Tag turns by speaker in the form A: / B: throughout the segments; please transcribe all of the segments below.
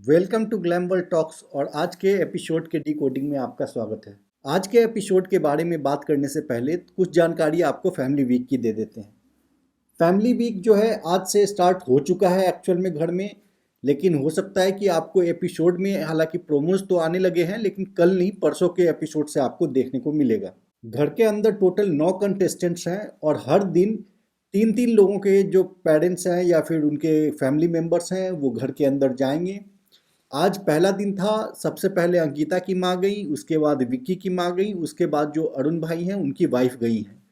A: Welcome to glam world talks और आज के एपिसोड के डिकोडिंग में आपका स्वागत है। आज के एपिसोड के बारे में बात करने से पहले कुछ जानकारी आपको फैमिली वीक की दे देते हैं। फैमिली वीक जो है आज से स्टार्ट हो चुका है एक्चुअल में घर में, लेकिन हो सकता है कि आपको एपिसोड में हालांकि प्रोमोज तो आने लगे हैं लेकिन कल नहीं परसों के एपिसोड से आपको देखने को मिलेगा। घर के अंदर टोटल 9 कंटेस्टेंट्स हैं और हर दिन तीन तीन लोगों के जो पेरेंट्स हैं या फिर उनके फैमिली मेम्बर्स हैं वो घर के अंदर जाएंगे। आज पहला दिन था। सबसे पहले अंकिता की माँ गई, उसके बाद विक्की की माँ गई, उसके बाद जो अरुण भाई हैं उनकी वाइफ गई हैं।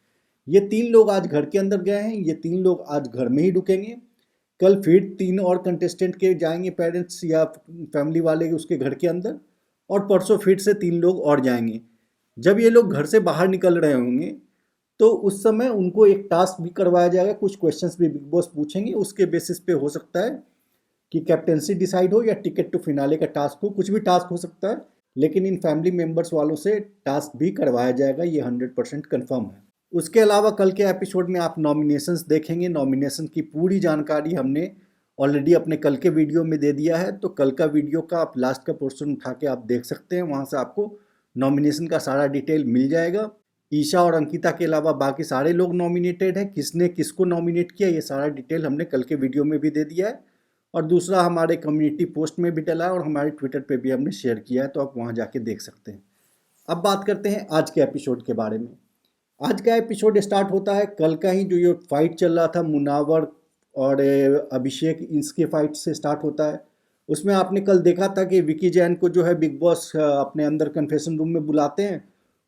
A: ये तीन लोग आज घर के अंदर गए हैं, ये तीन लोग आज घर में ही रुकेंगे। कल फिर तीन और कंटेस्टेंट के जाएंगे पेरेंट्स या फैमिली वाले उसके घर के अंदर, और परसों फिर से तीन लोग और जाएंगे। जब ये लोग घर से बाहर निकल रहे होंगे तो उस समय उनको एक टास्क भी करवाया जाएगा, कुछ क्वेश्चंस भी बिग बॉस पूछेंगे, उसके बेसिस पे हो सकता है कि कैप्टेंसी डिसाइड हो या टिकट टू फिनाले का टास्क हो, कुछ भी टास्क हो सकता है। लेकिन इन फैमिली मेंबर्स वालों से टास्क भी करवाया जाएगा, ये 100% कन्फर्म है। उसके अलावा कल के एपिसोड में आप नॉमिनेशंस देखेंगे। नॉमिनेशन की पूरी जानकारी हमने ऑलरेडी अपने कल के वीडियो में दे दिया है, तो कल का वीडियो का आप लास्ट का पोर्शन उठा के आप देख सकते हैं, वहाँ से आपको नॉमिनेशन का सारा डिटेल मिल जाएगा। ईशा और अंकिता के अलावा बाकी सारे लोग नॉमिनेटेड हैं, किसने किसको नॉमिनेट किया ये सारा डिटेल हमने कल के वीडियो में भी दे दिया है, और दूसरा हमारे कम्युनिटी पोस्ट में भी डला है और हमारे ट्विटर पे भी हमने शेयर किया है, तो आप वहाँ जाके देख सकते हैं। अब बात करते हैं आज के एपिसोड के बारे में। आज का एपिसोड स्टार्ट होता है कल का ही, जो ये फाइट चल रहा था मुनावर और अभिषेक, इसके फाइट से स्टार्ट होता है। उसमें आपने कल देखा था कि विकी जैन को जो है बिग बॉस अपने अंदर कन्फेशन रूम में बुलाते हैं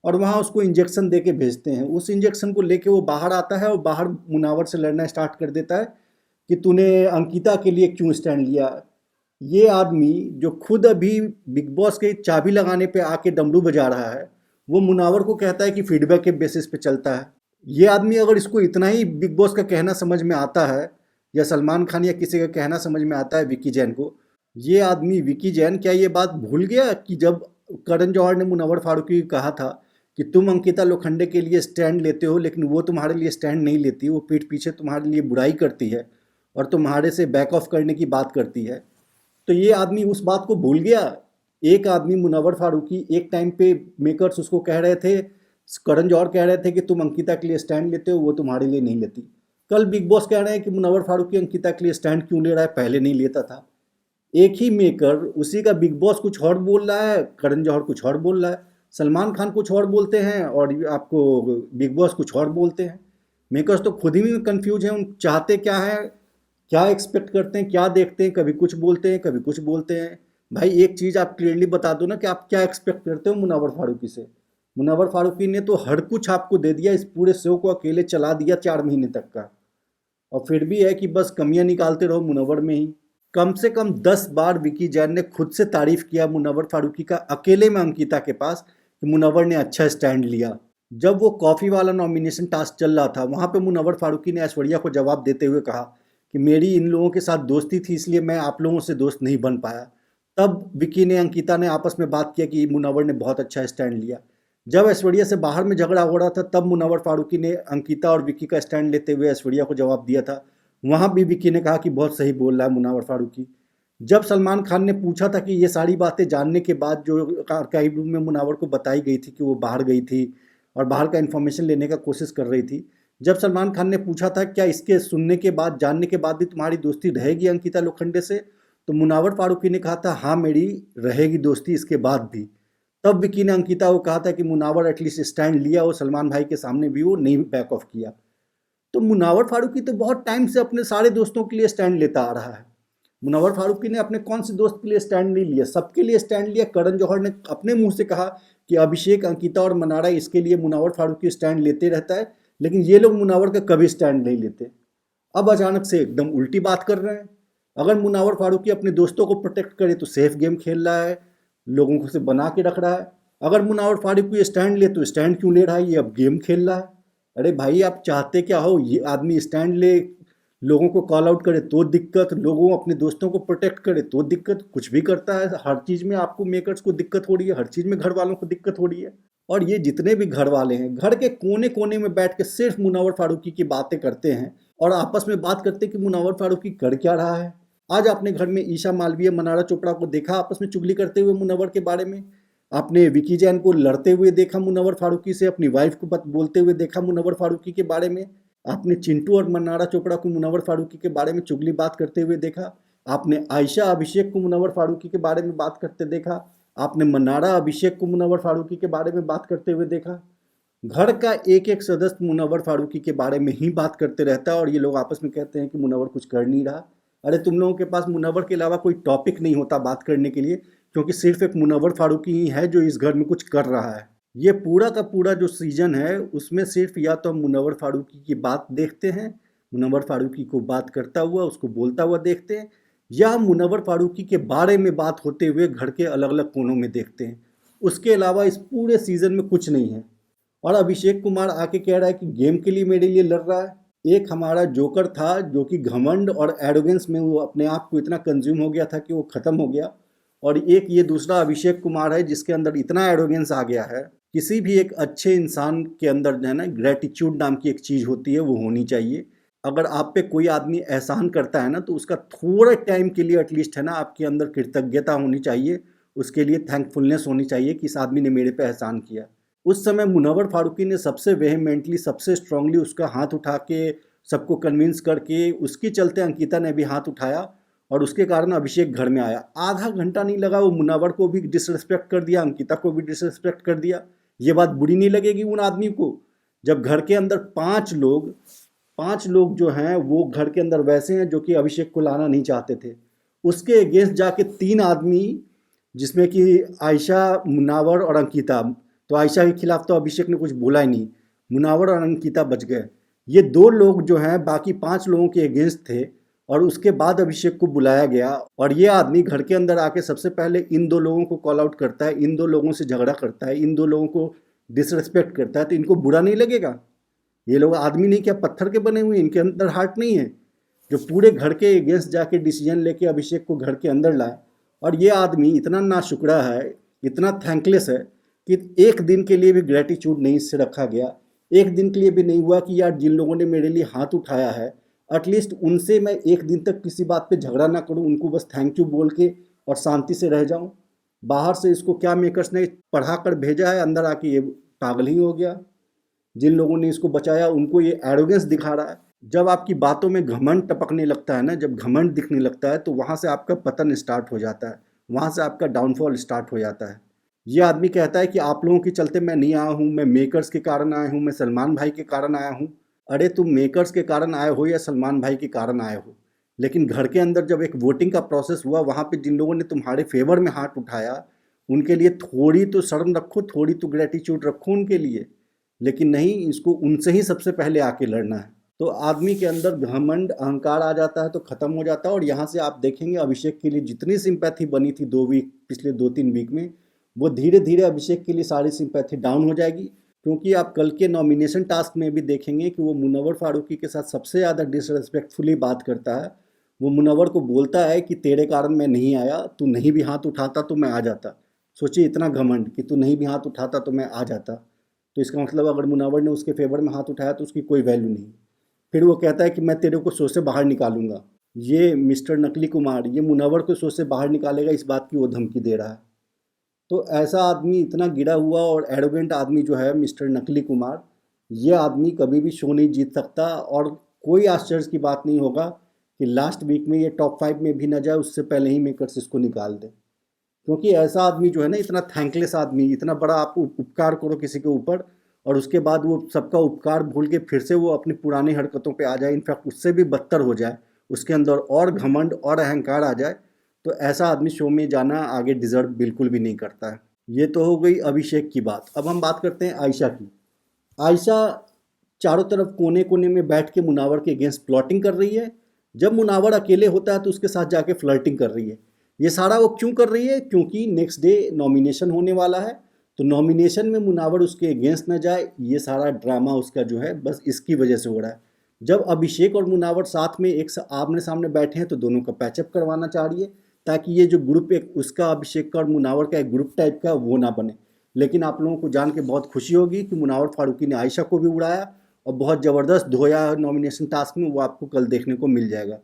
A: और वहाँ उसको इंजेक्शन दे के भेजते हैं। उस इंजेक्शन को लेके वो बाहर आता है और बाहर मुनावर से लड़ना स्टार्ट कर देता है कि तूने अंकिता के लिए क्यों स्टैंड लिया। ये आदमी जो खुद अभी बिग बॉस के चाबी लगाने पे आके डमरू बजा रहा है, वो मुनावर को कहता है कि फीडबैक के बेसिस पे चलता है। ये आदमी अगर इसको इतना ही बिग बॉस का कहना समझ में आता है, या सलमान खान या किसी का कहना समझ में आता है विकी जैन को, ये आदमी विकी जैन क्या ये बात भूल गया कि जब करण जौहर ने मुनव्वर फारूकी को कहा था कि तुम अंकिता लोखंडे के लिए स्टैंड लेते हो लेकिन वो तुम्हारे लिए स्टैंड नहीं लेती, वो पीठ पीछे तुम्हारे लिए बुराई करती है और तुम्हारे से बैक ऑफ करने की बात करती है, तो ये आदमी उस बात को भूल गया। एक आदमी मुनव्वर फारूकी एक टाइम पे मेकर्स उसको कह रहे थे, करण जौहर कह रहे थे कि तुम अंकिता के लिए स्टैंड लेते हो, वो तुम्हारे लिए नहीं लेती। कल बिग बॉस कह रहे हैं कि मुनव्वर फारूकी अंकिता के लिए स्टैंड क्यों ले रहा है, पहले नहीं लेता था। एक ही मेकर उसी का बिग बॉस कुछ और बोल रहा है, करण जौहर कुछ और बोल रहा है, सलमान खान कुछ और बोलते हैं और आपको बिग बॉस कुछ और बोलते हैं। मेकर्स तो खुद ही कंफ्यूज हैं, उन चाहते क्या है, क्या एक्सपेक्ट करते हैं, क्या देखते हैं, कभी कुछ बोलते हैं कभी कुछ बोलते हैं। भाई एक चीज़ आप क्लियरली बता दो ना कि आप क्या एक्सपेक्ट करते हो मुनव्वर फारूकी से। मुनव्वर फारूकी ने तो हर कुछ आपको दे दिया, इस पूरे शो को अकेले चला दिया 4 महीने तक का, और फिर भी है कि बस कमियां निकालते रहो मुनव्वर में ही। कम से कम 10 बार विकी जैन ने खुद से तारीफ किया मुनव्वर फारूकी का अकेले में अंकिता के पास कि मुनव्वर ने अच्छा स्टैंड लिया। जब वो कॉफ़ी वाला नॉमिनेशन टास्क चल रहा था वहाँ पे मुनव्वर फारूकी ने ऐश्वर्या को जवाब देते हुए कहा कि मेरी इन लोगों के साथ दोस्ती थी इसलिए मैं आप लोगों से दोस्त नहीं बन पाया। तब विकी ने अंकिता ने आपस में बात किया कि मुनव्वर ने बहुत अच्छा स्टैंड लिया। जब ऐश्वर्या से बाहर में झगड़ा हो रहा था तब मुनव्वर फारूकी ने अंकिता और विकी का स्टैंड लेते हुए ऐश्वर्या को जवाब दिया था। वहाँ भी विकी ने कहा कि बहुत सही बोल रहा है मुनव्वर फारूकी। जब सलमान खान ने पूछा था कि ये सारी बातें जानने के बाद जो आर्काइव रूम में मुनव्वर को बताई गई थी कि वो बाहर गई थी और बाहर का इन्फॉर्मेशन लेने का कोशिश कर रही थी, जब सलमान खान ने पूछा था क्या इसके सुनने के बाद जानने के बाद भी तुम्हारी दोस्ती रहेगी अंकिता लोखंडे से, तो मुनव्वर फारूकी ने कहा था हाँ मेरी रहेगी दोस्ती इसके बाद भी। तब विकी ने अंकिता को कहा था कि मुनव्वर एटलीस्ट स्टैंड लिया और सलमान भाई के सामने भी वो नहीं बैक ऑफ किया। तो मुनव्वर फारूकी तो बहुत टाइम से अपने सारे दोस्तों के लिए स्टैंड लेता आ रहा है। मुनव्वर फारूकी ने अपने कौन से दोस्त के लिए स्टैंड नहीं लिया, सबके लिए स्टैंड लिया। करण जौहर ने अपने मुंह से कहा कि अभिषेक, अंकिता और मनारा इसके लिए मुनव्वर फारूकी स्टैंड लेते रहता है, लेकिन ये लोग मुनव्वर का कभी स्टैंड नहीं लेते। अब अचानक से एकदम उल्टी बात कर रहे हैं। अगर मुनव्वर फारूकी अपने दोस्तों को प्रोटेक्ट करे तो सेफ गेम खेल रहा है, लोगों को से बना के रख रहा है। अगर मुनव्वर फारूकी स्टैंड ले तो स्टैंड क्यों ले रहा है, ये अब गेम खेल रहा है। अरे भाई आप चाहते क्या हो, ये आदमी स्टैंड ले, लोगों को कॉल आउट करे तो दिक्कत, लोगों अपने दोस्तों को प्रोटेक्ट करे तो दिक्कत, कुछ भी करता है। हर चीज़ में आपको मेकर्स को दिक्कत हो रही है, हर चीज़ में घर वालों को दिक्कत हो रही है। और ये जितने भी घर वाले हैं घर के कोने कोने में बैठ के सिर्फ मुनव्वर फारूकी की बातें करते हैं और आपस में बात करते हैं कि मुनव्वर फारूकी कर क्या रहा है, आज आपने घर में ईशा मालवीय, मनारा चोपड़ा को देखा आपस में चुगली करते हुए मुनव्वर के बारे में। आपने विकी जैन को लड़ते हुए देखा मुनव्वर फारूकी से, अपनी वाइफ को बोलते हुए देखा मुनव्वर फारूकी के बारे में। आपने चिंटू और मनारा चोपड़ा को मुनव्वर फारूकी के बारे में चुगली बात करते हुए देखा। आपने आयशा अभिषेक को मुनव्वर फारूकी के बारे में बात करते देखा। आपने मनारा अभिषेक को मुनव्वर फारूकी के बारे में बात करते हुए देखा। घर का एक एक सदस्य मुनव्वर फारूकी के बारे में ही बात करते रहता है और ये लोग आपस में कहते हैं कि मुनव्वर कुछ कर नहीं रहा। अरे तुम लोगों के पास मुनव्वर के अलावा कोई टॉपिक नहीं होता बात करने के लिए, क्योंकि सिर्फ एक मुनव्वर फारूकी ही है जो इस घर में कुछ कर रहा है। ये पूरा का पूरा जो सीजन है उसमें सिर्फ या तो हम मुनव्वर फारूकी की बात देखते हैं, मुनव्वर फारूकी को बात करता हुआ उसको बोलता हुआ देखते हैं, या हम मुनव्वर फारूकी के बारे में बात होते हुए घर के अलग अलग कोनों में देखते हैं। उसके अलावा इस पूरे सीजन में कुछ नहीं है। और अभिषेक कुमार आके कह रहा है कि गेम के लिए मेरे लिए लड़ रहा है। एक हमारा जोकर था जो कि घमंड और एरोगेंस में वो अपने आप को इतना कंज्यूम हो गया था कि वो ख़त्म हो गया। और एक ये दूसरा अभिषेक कुमार है जिसके अंदर इतना एरोगेंस आ गया है। किसी भी एक अच्छे इंसान के अंदर जो है ना, ग्रेटिट्यूड नाम की एक चीज़ होती है, वो होनी चाहिए। अगर आप पे कोई आदमी एहसान करता है ना, तो उसका थोड़े टाइम के लिए एटलीस्ट है ना आपके अंदर कृतज्ञता होनी चाहिए, उसके लिए थैंकफुलनेस होनी चाहिए कि इस आदमी ने मेरे पे एहसान किया। उस समय मुनव्वर फारूकी ने सबसे वेहेमेंटली, सबसे स्ट्रांगली उसका हाथ उठा के सबको कन्विंस करके, उसके चलते अंकिता ने भी हाथ उठाया और उसके कारण अभिषेक घर में आया। आधा घंटा नहीं लगा, वो मुनव्वर को भी डिसरिस्पेक्ट कर दिया, अंकिता को भी डिसरिस्पेक्ट कर दिया। ये बात बुरी नहीं लगेगी उन आदमी को जब घर के अंदर पांच लोग जो हैं वो घर के अंदर वैसे हैं जो कि अभिषेक को लाना नहीं चाहते थे। उसके अगेंस्ट जाके 3 आदमी, जिसमें कि आयशा, मुनव्वर और अंकिता, तो आयशा के खिलाफ तो अभिषेक ने कुछ बोला ही नहीं, मुनव्वर और अंकिता बच गए। ये 2 लोग जो हैं बाकी 5 लोगों के अगेंस्ट थे और उसके बाद अभिषेक को बुलाया गया और ये आदमी घर के अंदर आके सबसे पहले इन 2 लोगों को कॉल आउट करता है, इन 2 लोगों से झगड़ा करता है, इन 2 लोगों को डिसरिस्पेक्ट करता है। तो इनको बुरा नहीं लगेगा? ये लोग आदमी नहीं क्या, पत्थर के बने हुए? इनके अंदर हार्ट नहीं है जो पूरे घर के अगेंस्ट जाके डिसीजन लेके अभिषेक को घर के अंदर लाए? और ये आदमी इतना नाशुक्रा है, इतना थैंकलेस है कि एक दिन के लिए भी ग्रेटिट्यूड नहीं इससे रखा गया। एक दिन के लिए भी नहीं हुआ कि यार जिन लोगों ने मेरे लिए हाथ उठाया है एटलीस्ट उनसे मैं एक दिन तक किसी बात पे झगड़ा ना करूं, उनको बस थैंक यू बोल के और शांति से रह जाऊं। बाहर से इसको क्या मेकर्स ने पढ़ा कर भेजा है, अंदर आके ये पागल ही हो गया। जिन लोगों ने इसको बचाया उनको ये एरोगेंस दिखा रहा है। जब आपकी बातों में घमंड टपकने लगता है ना, जब घमंड दिखने लगता है, तो वहाँ से आपका पतन स्टार्ट हो जाता है, वहाँ से आपका डाउनफॉल स्टार्ट हो जाता है। ये आदमी कहता है कि आप लोगों के चलते मैं नहीं आया हूँ, मैं मेकर्स के कारण आया हूँ, मैं सलमान भाई के कारण आया हूँ। अरे तुम मेकर्स के कारण आए हो या सलमान भाई के कारण आए हो, लेकिन घर के अंदर जब एक वोटिंग का प्रोसेस हुआ, वहाँ पे जिन लोगों ने तुम्हारे फेवर में हाथ उठाया उनके लिए थोड़ी तो शर्म रखो, थोड़ी तो ग्रेटिट्यूड रखो उनके लिए। लेकिन नहीं, इसको उनसे ही सबसे पहले आके लड़ना है। तो आदमी के अंदर घमंड, अहंकार आ जाता है तो ख़त्म हो जाता है। और यहाँ से आप देखेंगे अभिषेक के लिए जितनी सिंपैथी बनी थी पिछले 2-3 वीक में, वो धीरे धीरे अभिषेक के लिए सारी सिंपैथी डाउन हो जाएगी। क्योंकि आप कल के नॉमिनेशन टास्क में भी देखेंगे कि वो मुनव्वर फारूकी के साथ सबसे ज़्यादा डिसरेस्पेक्टफुली बात करता है। वो मुनव्वर को बोलता है कि तेरे कारण मैं नहीं आया, तू नहीं भी हाथ उठाता तो मैं आ जाता। सोचिए इतना घमंड कि तू नहीं भी हाथ उठाता तो मैं आ जाता। तो इसका मतलब अगर मुनव्वर ने उसके फेवर में हाथ उठाया तो उसकी कोई वैल्यू नहीं। फिर वो कहता है कि मैं तेरे को शो से बाहर निकालूंगा। ये मिस्टर नकली कुमार, ये मुनव्वर को शो से बाहर निकालेगा, इस बात की वो धमकी दे रहा है। तो ऐसा आदमी, इतना गिरा हुआ और एरोगेंट आदमी जो है मिस्टर नकली कुमार, ये आदमी कभी भी शो नहीं जीत सकता। और कोई आश्चर्य की बात नहीं होगा कि लास्ट वीक में ये टॉप 5 में भी न जाए, उससे पहले ही मेकर्स इसको निकाल दे। क्योंकि ऐसा आदमी जो है ना, इतना थैंकलेस आदमी, इतना बड़ा आप उपकार करो किसी के ऊपर और उसके बाद वो सबका उपकार भूल के फिर से वो अपनी पुरानी हरकतों पे आ जाए, इनफैक्ट उससे भी बदतर हो जाए, उसके अंदर और घमंड और अहंकार आ जाए, तो ऐसा आदमी शो में जाना आगे डिज़र्व बिल्कुल भी नहीं करता है। ये तो हो गई अभिषेक की बात। अब हम बात करते हैं आयशा की। आयशा चारों तरफ कोने कोने में बैठ के मुनव्वर के अगेंस्ट प्लॉटिंग कर रही है। जब मुनव्वर अकेले होता है तो उसके साथ जाके फ्लर्टिंग कर रही है। ये सारा वो क्यों कर रही है? क्योंकि नेक्स्ट डे नॉमिनेशन होने वाला है, तो नॉमिनेशन में मुनव्वर उसके अगेंस्ट न जाए, ये सारा ड्रामा उसका जो है बस इसकी वजह से हो रहा है। जब अभिषेक और मुनव्वर साथ में एक आमने सामने बैठे हैं तो दोनों का पैचअप करवाना चाह रही है, ताकि ये जो ग्रुप एक उसका, अभिषेक का और मुनव्वर का एक ग्रुप टाइप का, वो ना बने। लेकिन आप लोगों को जान के बहुत खुशी होगी कि मुनव्वर फारूकी ने आयशा को भी उड़ाया और बहुत ज़बरदस्त धोया नॉमिनेशन टास्क में, वो आपको कल देखने को मिल जाएगा।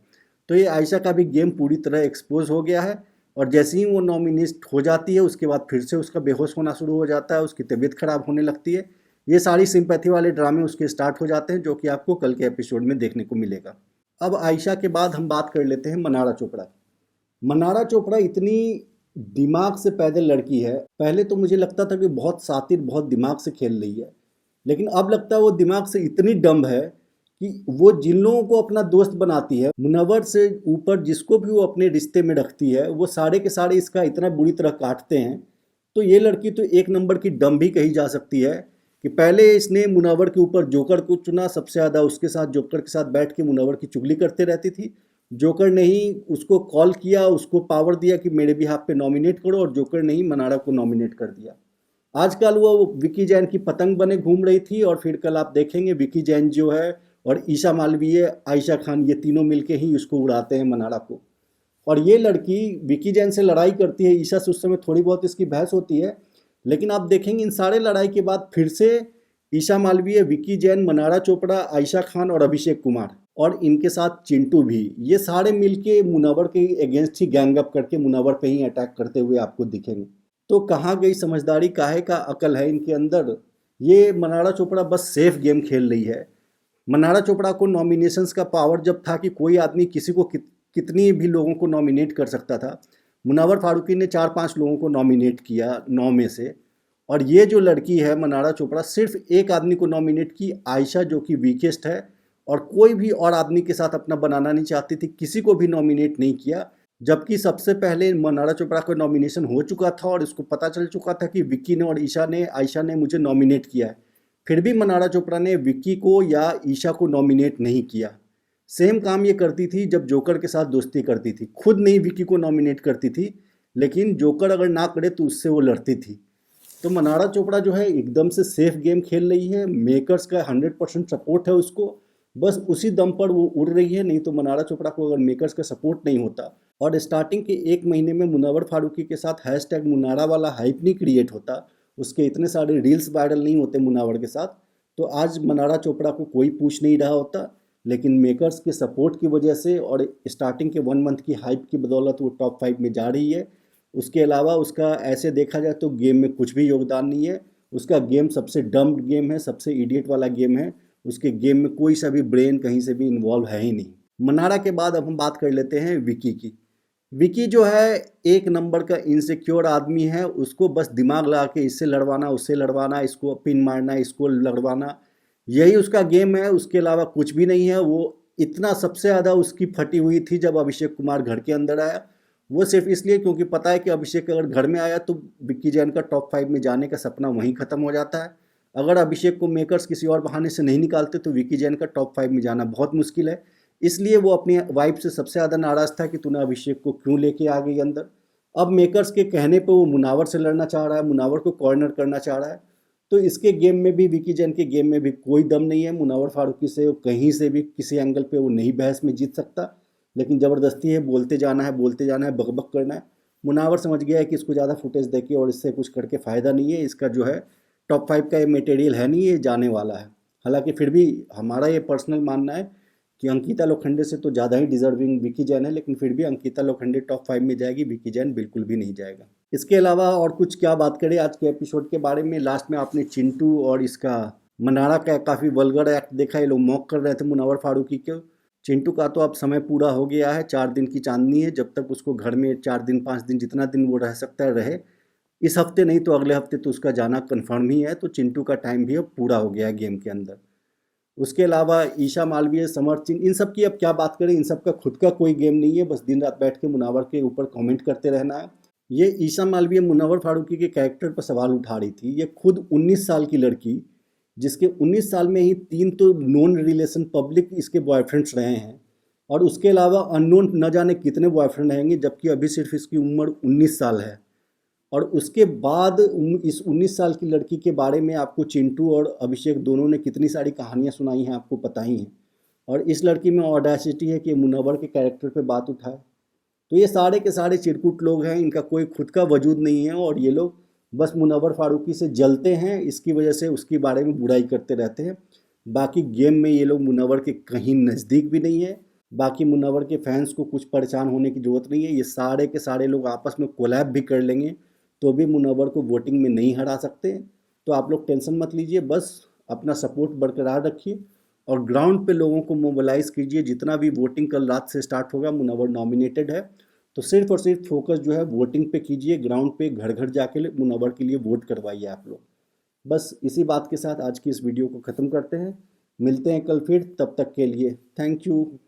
A: तो ये आयशा का भी गेम पूरी तरह एक्सपोज हो गया है और जैसे ही वो नॉमिनेट हो जाती है उसके बाद फिर से उसका बेहोश होना शुरू हो जाता है, उसकी तबीयत खराब होने लगती है। ये सारी सिंपैथी वाले ड्रामे उसके स्टार्ट हो जाते हैं जो कि आपको कल के एपिसोड में देखने को मिलेगा। अब आयशा के बाद हम बात कर लेते हैं मनारा चोपड़ा की। मनारा चोपड़ा इतनी दिमाग से पैदल लड़की है, पहले तो मुझे लगता था कि बहुत शातिर, बहुत दिमाग से खेल रही है, लेकिन अब लगता है वो दिमाग से इतनी डम्ब है कि वो जिन लोगों को अपना दोस्त बनाती है, मुनव्वर से ऊपर जिसको भी वो अपने रिश्ते में रखती है, वो सारे के सारे इसका इतना बुरी तरह काटते हैं। तो ये लड़की तो एक नंबर की डम भी कही जा सकती है कि पहले इसने मुनव्वर के ऊपर जोकर को चुना, सबसे ज़्यादा उसके साथ जोकर के साथ बैठ के मुनव्वर की चुगली करते रहती थी। जोकर ने ही उसको कॉल किया, उसको पावर दिया कि मेरे भी हाथ पे नॉमिनेट करो, और जोकर ने ही मनारा को नॉमिनेट कर दिया। आजकल वो विकी जैन की पतंग बने घूम रही थी और फिर कल आप देखेंगे विकी जैन जो है और ईशा मालवीय, आयशा खान, ये तीनों मिलके ही उसको उड़ाते हैं मनारा को। और ये लड़की विकी जैन से लड़ाई करती है, ईशा से उस समय थोड़ी बहुत इसकी बहस होती है, लेकिन आप देखेंगे इन सारे लड़ाई के बाद फिर से ईशा मालवीय, विकी जैन, मनारा चोपड़ा, आयशा खान और अभिषेक कुमार और इनके साथ चिंटू भी, ये सारे मिलके मुनव्वर के अगेंस्ट ही गैंग अप करके मुनव्वर पे ही अटैक करते हुए आपको दिखेंगे। तो कहाँ गई समझदारी, काहे का अकल है इनके अंदर। ये मनारा चोपड़ा बस सेफ गेम खेल रही है। मनारा चोपड़ा को नॉमिनेशंस का पावर जब था कि कोई आदमी किसी को कितनी भी लोगों को नॉमिनेट कर सकता था, मुनव्वर फारूकी ने 4-5 लोगों को नॉमिनेट किया 9 में से, और ये जो लड़की है मनारा चोपड़ा सिर्फ एक आदमी को नॉमिनेट की, आयशा, जो कि वीकेस्ट है और कोई भी और आदमी के साथ अपना बनाना नहीं चाहती थी, किसी को भी नॉमिनेट नहीं किया। जबकि सबसे पहले मनारा चोपड़ा का नॉमिनेशन हो चुका था और इसको पता चल चुका था कि विक्की ने और ईशा ने, आयशा ने मुझे नॉमिनेट किया है, फिर भी मनारा चोपड़ा ने विक्की को या ईशा को नॉमिनेट नहीं किया। सेम काम ये करती थी जब जोकर के साथ दोस्ती करती थी, खुद नहीं विक्की को नॉमिनेट करती थी, लेकिन जोकर अगर ना करे तो उससे वो लड़ती थी। तो मनारा चोपड़ा जो है एकदम से सेफ गेम खेल रही है, मेकर्स का 100% सपोर्ट है उसको, बस उसी दम पर वो उड़ रही है। नहीं तो मनारा चोपड़ा को अगर मेकर्स का सपोर्ट नहीं होता और स्टार्टिंग के 1 महीने में मुनव्वर फारूकी के साथ हैशटैग मुनारा वाला हाइप नहीं क्रिएट होता, उसके इतने सारे रील्स वायरल नहीं होते मुनव्वर के साथ, तो आज मनारा चोपड़ा को कोई पूछ नहीं रहा होता। लेकिन मेकर्स के सपोर्ट की वजह से और स्टार्टिंग के 1 मंथ की हाइप की बदौलत वो टॉप 5 में जा रही है। उसके अलावा उसका ऐसे देखा जाए तो गेम में कुछ भी योगदान नहीं है। उसका गेम सबसे डम गेम है, सबसे इडियट वाला गेम है। उसके गेम में कोई सा भी ब्रेन कहीं से भी इन्वॉल्व है ही नहीं। मनारा के बाद अब हम बात कर लेते हैं विकी की। विकी जो है एक नंबर का इनसिक्योर आदमी है, उसको बस दिमाग लगा के इससे लड़वाना, उससे लड़वाना, इसको पिन मारना, इसको लड़वाना, यही उसका गेम है। उसके अलावा कुछ भी नहीं है। वो इतना सबसे ज़्यादा उसकी फटी हुई थी जब अभिषेक कुमार घर के अंदर आया, वो सिर्फ इसलिए क्योंकि पता है कि अभिषेक अगर घर में आया तो विक्की जैन का टॉप 5 में जाने का सपना वहीं ख़त्म हो जाता है। अगर अभिषेक को मेकर्स किसी और बहाने से नहीं निकालते तो विक्की जैन का टॉप 5 में जाना बहुत मुश्किल है। इसलिए वो अपनी वाइफ से सबसे ज़्यादा नाराज़ था कि तूने अभिषेक को क्यों लेके आ गई अंदर। अब मेकर्स के कहने पर वो मुनावर से लड़ना चाह रहा है, मुनावर को कॉर्नर करना चाह रहा है। तो इसके गेम में भी, विक्की जैन के गेम में भी कोई दम नहीं है। मुनव्वर फारूकी से कहीं से भी किसी एंगल पे वो नहीं बहस में जीत सकता, लेकिन ज़बरदस्ती है, बोलते जाना है, बोलते जाना है, बकबक करना है। मुनव्वर समझ गया है कि इसको ज़्यादा फुटेज देके और इससे कुछ करके फ़ायदा नहीं है, इसका जो है टॉप 5 का ये मटेरियल है नहीं, ये जाने वाला है। हालांकि फिर भी हमारा ये पर्सनल मानना है कि अंकिता लोखंडे से तो ज़्यादा ही डिजर्विंग विक्की जैन है, लेकिन फिर भी अंकिता लोखंडे टॉप 5 में जाएगी, विक्की जैन बिल्कुल भी नहीं जाएगा। इसके अलावा और कुछ क्या बात करें आज के एपिसोड के बारे में। लास्ट में आपने चिंटू और इसका मनारा का काफ़ी वल्गर एक्ट देखा, ये लोग मॉक कर रहे थे मुनव्वर फारूकी को। चिंटू का तो अब समय पूरा हो गया है, 4 दिन की चांदनी है, जब तक उसको घर में 4 दिन 5 दिन जितना दिन वो रह सकता है रहे। इस हफ्ते नहीं तो अगले हफ्ते तो उसका जाना कन्फर्म ही है, तो चिंटू का टाइम भी अब पूरा हो गया है गेम के अंदर। उसके अलावा ईशा मालवीय, समर सिंह, इन सब की अब क्या बात करें, इन सब का खुद का कोई गेम नहीं है, बस दिन रात बैठ के मुनव्वर के ऊपर कमेंट करते रहना है। ये ईशा मालवीय मुनव्वर फारूकी के कैरेक्टर पर सवाल उठा रही थी। ये खुद 19 साल की लड़की, जिसके 19 साल में ही 3 तो नॉन रिलेशन पब्लिक इसके बॉयफ्रेंड्स रहे हैं, और उसके अलावा अननोन न जाने कितने बॉयफ्रेंड रहेंगे, जबकि अभी सिर्फ इसकी उम्र 19 साल है। और उसके बाद इस 19 साल की लड़की के बारे में आपको चिंटू और अभिषेक दोनों ने कितनी सारी कहानियाँ सुनाई हैं, आपको पता ही है। और इस लड़की में ऑडेसिटी है कि मुनव्वर के कैरेक्टर पे बात उठाए। तो ये सारे के सारे चिरकुट लोग हैं, इनका कोई खुद का वजूद नहीं है, और ये लोग बस मुनव्वर फारूकी से जलते हैं, इसकी वजह से उसके बारे में बुराई करते रहते हैं। बाकी गेम में ये लोग मुनव्वर के कहीं नज़दीक भी नहीं है, बाकी मुनव्वर के फैंस को कुछ परेशान होने की ज़रूरत नहीं है, ये सारे के सारे लोग आपस में कोलैब भी कर लेंगे तो भी मुनव्वर को वोटिंग में नहीं हरा सकते। तो आप लोग टेंशन मत लीजिए, बस अपना सपोर्ट बरकरार रखिए और ग्राउंड पे लोगों को मोबिलाइज़ कीजिए। जितना भी वोटिंग कल रात से स्टार्ट होगा, मुनव्वर नॉमिनेटेड है, तो सिर्फ और सिर्फ फोकस जो है वोटिंग पे कीजिए। ग्राउंड पे घर घर जाके मुनव्वर के लिए वोट करवाइए आप लोग। बस इसी बात के साथ आज की इस वीडियो को ख़त्म करते हैं। मिलते हैं कल फिर, तब तक के लिए थैंक यू।